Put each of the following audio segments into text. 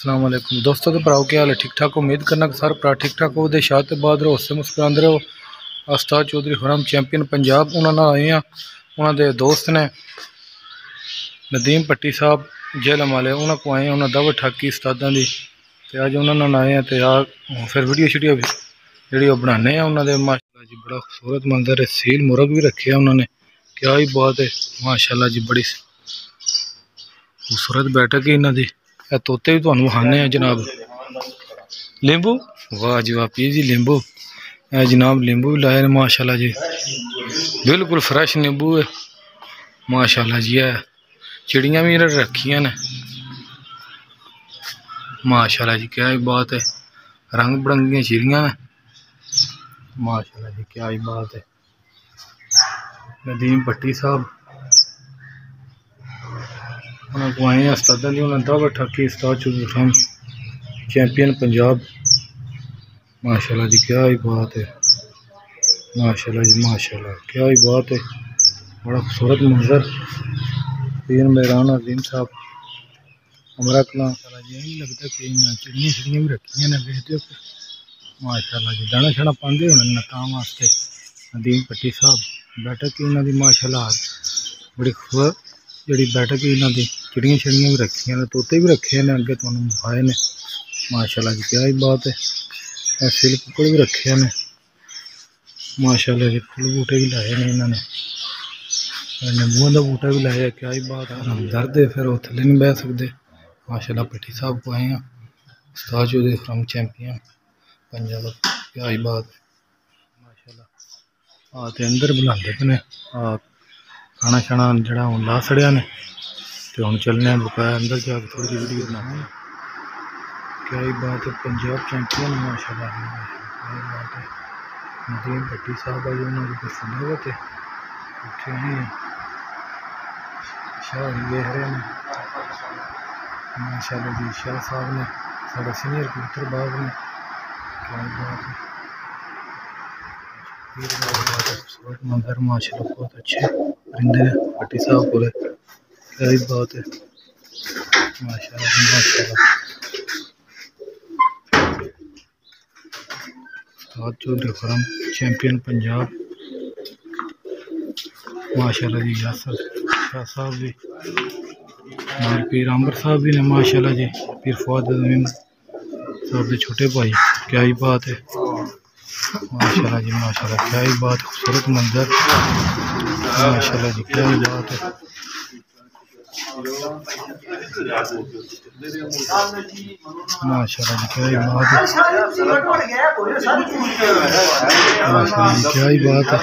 अस्सलाम वालेकुम दोस्तों तो भराओ क्या हाल है। ठीक ठाक उम्मीद करना कि सारे भरा ठीक ठाक हो। शाद बाद रहो उससे मुस्कुराते रहो। उस्ताद चौधरी खुरम चैंपियन पंजाब उन्होंने आए हैं। उन्होंने दोस्त ने नदीम भट्टी साहब जेलम वाले उन्होंने को आए हैं। उन्होंने दावत ठाकी उस्तादा की तो अज उन्होंने आए हैं। तो फिर वीडियो शीडियो जी बनाने उन्होंने माशाल्लाह जी बड़ा खूबसूरत मंजर है। सील मुर्ग भी रखे हैं उन्होंने, क्या ही बात है माशाल्लाह जी। बड़ी खूबसूरत बैठक है इन्हों की। तोते भी तुहानू विखाने हैं जनाब। लींबू वाह जी वाह पी जी लींबू जनाब लींबू भी लाए माशाल्लाह जी। बिल्कुल फ्रैश नींबू है माशाल्लाह जी। है चिड़ियाँ भी रखियां ने माशाल्लाह जी, क्या ही बात है। रंग बिरंगियां चिड़ियाँ ने माशाल्लाह जी, क्या ही बात है। नदीम भट्टी साहब उन्होंने को आए हैं उस्तादा जी। उन्होंने दावत ठाकी उस्ताद चौधरी खुरम चैंपियन पंजाब माशाल्लाह जी, क्या ही बात है माशाल्लाह जी माशाल्लाह, क्या ही बात है। बड़ा खूबसूरत मंजर। पीर मेहरान अजीम साहब अमरा कला जी यही लगता कि चिड़ियाँ छिड़ियाँ भी रखी ने देखते माशाल्लाह जी। दाना शाना पाते होने तां वास्ते। नदीम भट्टी साहब बैठक की इन्हों की माशाल्लाह बड़ी खूबसूरत जी बैठक ही इन्हों की। चिड़ियाँ छिड़ियाँ भी रखियां ने, तोते भी रखे ने अगे तुहानू आए ने माशाल्लाह जी, क्या ही बात है। सिल कुकड़ भी रखे ने माशाल्लाह जी। फुल बूटे भी लाए ने इन्होंने, नींबुओं का बूटा भी लाया। क्या ही बात है। दर्द है फिर वो थले नहीं बह सकते माशाल्लाह। भट्टी साहब को आए हैं उस्ताद चौधरी खुरम चैंपियन पंजाब, क्या ही बात है माशाल्लाह। तो अंदर बुलाते पे ने खाना शाना जरा हूँ ला सड़िया ने तो हम चलने बकाया अंदर जाकर थोड़ी जी वीडियो बनाने। क्या ही बात है पंजाब चैंपियन माशाल्लाह क्या ही बात है। नदीम भट्टी साहब आई उन्होंने कुछ जगह उठे नहीं है शाह देख रहे हैं माशाल्लाह जी। शाह साहब ने साढ़े सीनियर कबूतर बाग ने, क्या ही बात है। खूबसूरत मंजर माशाल्लाह, बहुत अच्छे परिंदे ने भट्टी साहब को, क्या ही बात है माशाल्लाह माशाल्लाह। उस्ताद चौधरी खुरम चैंपियन पंजाब माशाल्लाह जी। यासर शाह साहब भी नाल पीर अंबर साहब भी ने माशाल्लाह जी। पीर फवाद अमीन साहब के छोटे भाई, क्या ही बात है माशाल्लाह जी माशाल्लाह, क्या ही बात। खूबसूरत मंजर माशाल्लाह जी, क्या ही बात है माशाल्लाह जी, क्या ही बात है माशाल्लाह जी, क्या ही बात है।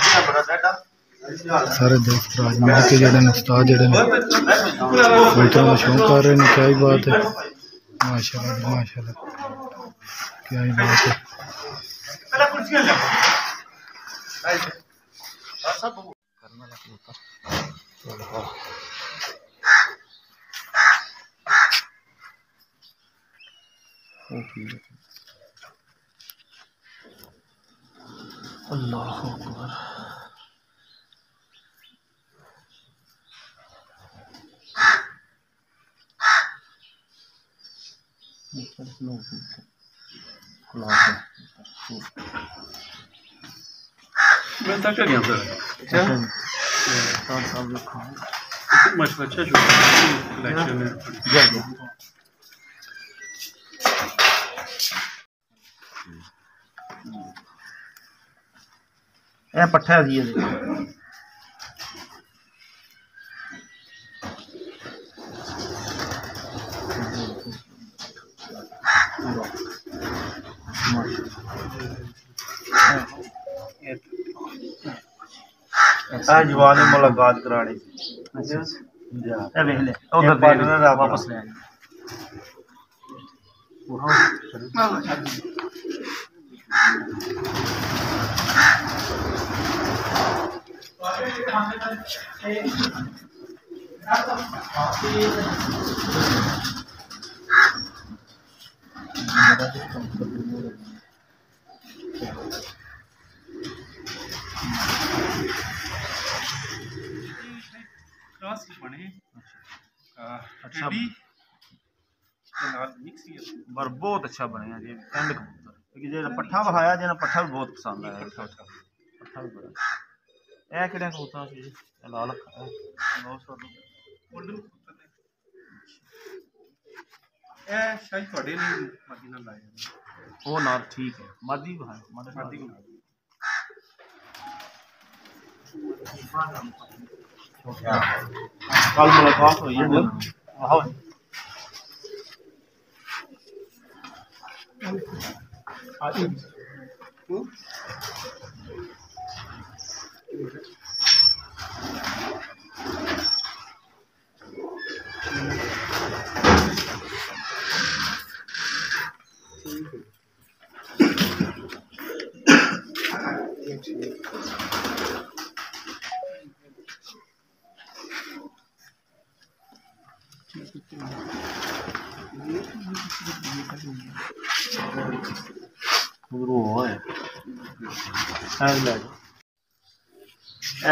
सारे दोस्त राज मिल के जड़े उस्ताद जड़े कबूतरों का शौक कर रहे हैं, क्या ही बात है माशाल्लाह जी माशाल्लाह, क्या ही बात है। अल्लाह Akbar. Ben takar yandı. Ya. Maç maça şu. Gel. ਇਹ ਪੱਠਾ ਸੀ ਇਹਦੇ ਆ ਜਵਾਨ ਦੀ ਮੁਲਾਕਾਤ ਕਰਾਣੀ ਸੀ। ਅੱਛਾ ਇਹ ਵੇਖ ਲੈ ਉਧਰ ਦੇਖ ਵਾਪਸ ਲੈ ਆਇਆ क्रॉस बने अच्छा पर बहुत अच्छा बनया जी पिंड कबूतर जो पट्ठा विखाया जी पट्ठा भी बहुत पसंद आया पट्ठा भी बड़ा यह कि कबूतर सी लाल वो नाल ठीक है मर्जी विखाया मर्जी कल मुलाकात हुई है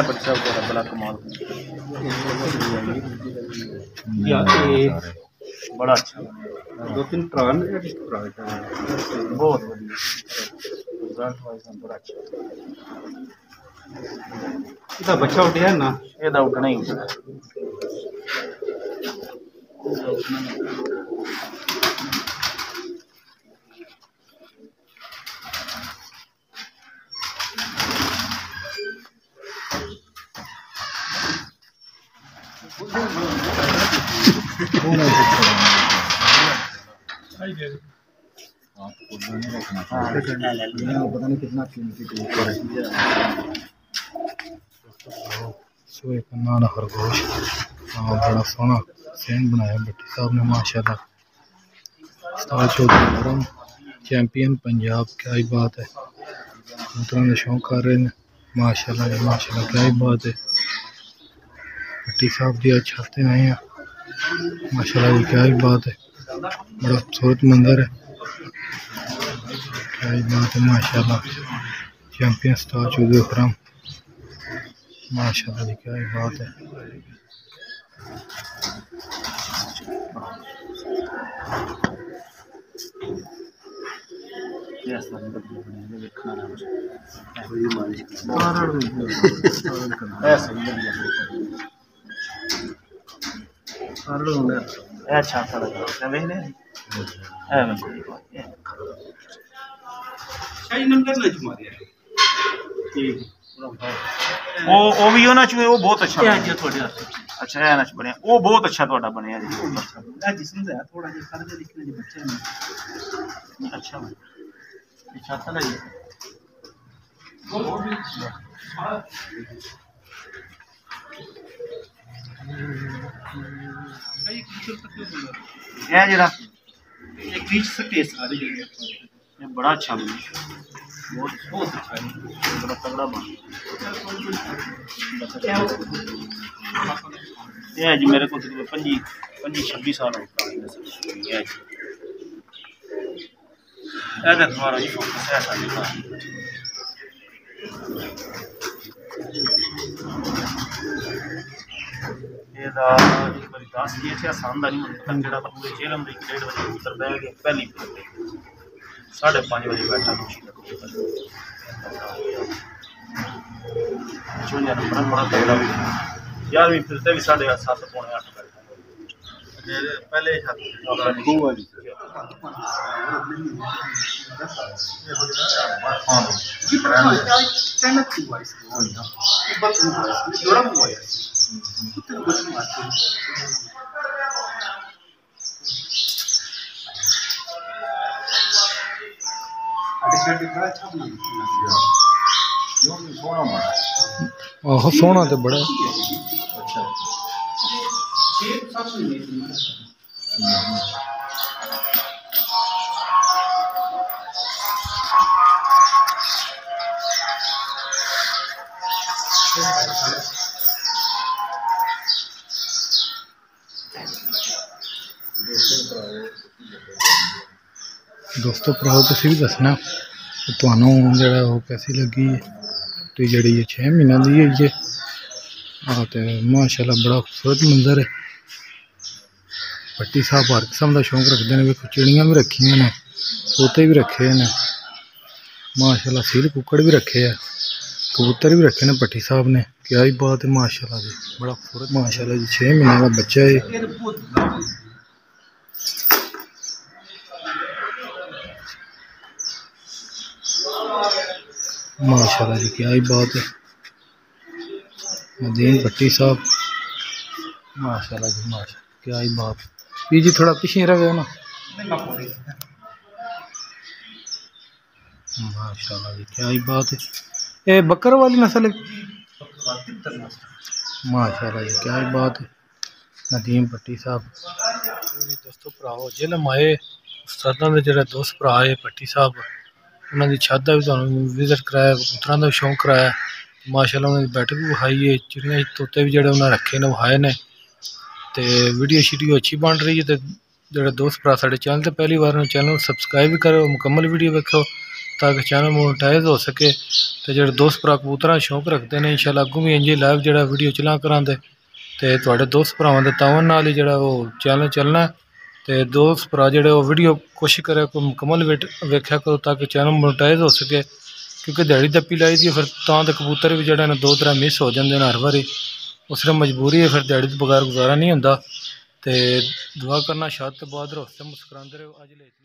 बच्चा बड़ा कमाल बड़ा अच्छा 2-3 भरा ने बहुत बड़ा अच्छा ਇਹਦਾ ਬੱਚਾ ਉੱਡਿਆ ਨਾ ਇਹਦਾ ਉੱਡਣਾ ਹੀ ਹੁੰਦਾ पता नहीं कितना कीमती कबूतर है। सोए का नाना खरगोश बड़ा सोना सेंड बनाया भट्टी साहब ने माशाल्लाह। उस्ताद चौधरी चैंपियन पंजाब, क्या ही बात है। कबूतरों का शौक कर रहे हैं माशाल्लाह जी माशाल्लाह, क्या ही बात है। भट्टी साहब दिया छाते नहीं है माशाल्लाह जी, क्या ही बात है। बड़ा खूबसूरत मंजर है, क्या ही बात है माशाल्लाह। चैंपियन उस्ताद चौधरी अकरम माशाल्लाह जी, क्या ही बात है। वो भी होना चाहिए, वो बहुत अच्छा अच्छा है ना बनया, वो बहुत अच्छा ਤੁਹਾਡਾ ਬਣਿਆ ਜੀ। जिसम से थोड़ा जिहा खर्च लिखने जी बच्चे ने अच्छा ये छाता ना जी ये जरा एक बीच से टेस्ट आ रही है। ये बड़ा अच्छा बना, बहुत अच्छा है, बड़ा तगड़ा बना। ये जी मेरे को 25-26 साल हो गए ये दोबारा जी फोकस है साडे पास। ਇਹਦਾ ਇੱਕ ਵਾਰੀ 10 ਕੀ ਇੱਥੇ ਆਸਾਨ ਦਾ ਨਹੀਂ ਹੁੰਦਾ ਜਿਹੜਾ ਪੂਰੇ ਜੇਲਮ ਦੇ 1:30 ਵਜੇ ਉੱਤਰ ਬਹਿ ਕੇ ਪਹਿਲੀ 5:30 ਵਜੇ ਬੈਠਾ ਖੁਸ਼ੀ ਦਾ ਚੋਲਿਆ ਨੰਬਰ ਬੜਾ ਤਗੜਾ ਵੀ यार भी फिरते भी 7:30 पौने 8 बैठा पहले आहो सोना तो बड़ा दोस्तों भराओ तुसीं भी दसना तुहानू जरा वो कैसी लगी तो जी 6 महीना दी है ये तो माशाल्लाह बड़ा खूबसूरत मंजर है। भट्टी साहब हर किस्म का शौक रखते हैं। वेखो चिड़ियाँ भी रखी ने, तोते भी रखे ने माशाल्लाह, सील कुकड़ भी रखे है, कबूतर भी रखे ने भट्टी साहब ने। क्या ही बात है माशाल्लाह जी, बड़ा खूबसूरत माशाल्लाह जी। 6 महीने का बच्चा है माशाल्लाह जी, क्या ही बात है। नदीम भट्टी साहब माशाल्लाह जी माशाल्लाह, क्या ही बात। ये जी थोड़ा पीछे रहे ना माशाल्लाह जी, क्या ही बात है। ये बकर वाली नस्ल है माशाल्लाह जी, क्या ही बात है। नदीम भट्टी साहब दोस्तों भराओ जिलम आए उस्तादां दे जेह्ड़े दोस्त भरा है भट्टी साहब, उन्होंने छत का भी तुहानूं विजिट कराया, कबूतरां दा भी शौक कराया माशाल्लाह। उन्होंने बैठक भी विखाई है, चिड़ियां तोते भी जेह्ड़े उन्हें रखे ने विखाए ने। ते वीडियो शीडियो अच्छी बन रही है। तो जेह्ड़े दोस्त भरा साढ़े चैनल ते पहली बार चैनल सबसक्राइब भी करो, मुकम्मल वीडियो देखो ताकि चैनल मोनेटाइज हो सके। तो जेह्ड़े दोस्त भरा कबूतरां दा शौक रखते हैं इंशाल्लाह अग्गों भी इंज लाइव जेह्ड़ा वीडियो चला करांदे। ते तुहाडे दोस्त भरावां दे तावन नाल ही जेह्ड़ा वो चैनल चलना है। ते दोस्त भरा जेह्ड़े वो वीडियो कोशिश करे कोई मुकम्मल वेख्या करो ताकि चैनल मोनेटाइज हो सके, क्योंकि दिहाड़ी दप्पी लाई दी फिर तां ते कबूतर भी जेह्ड़े न 2-3 मिस हो जांदे न हर बारी, उस सिर्फ मजबूरी है, फिर दिहाड़ी तो बगैर गुजारा नहीं होंदा। ते दुआ करना शाद तो बाद रहो मुस्करांदे रहो। अज ले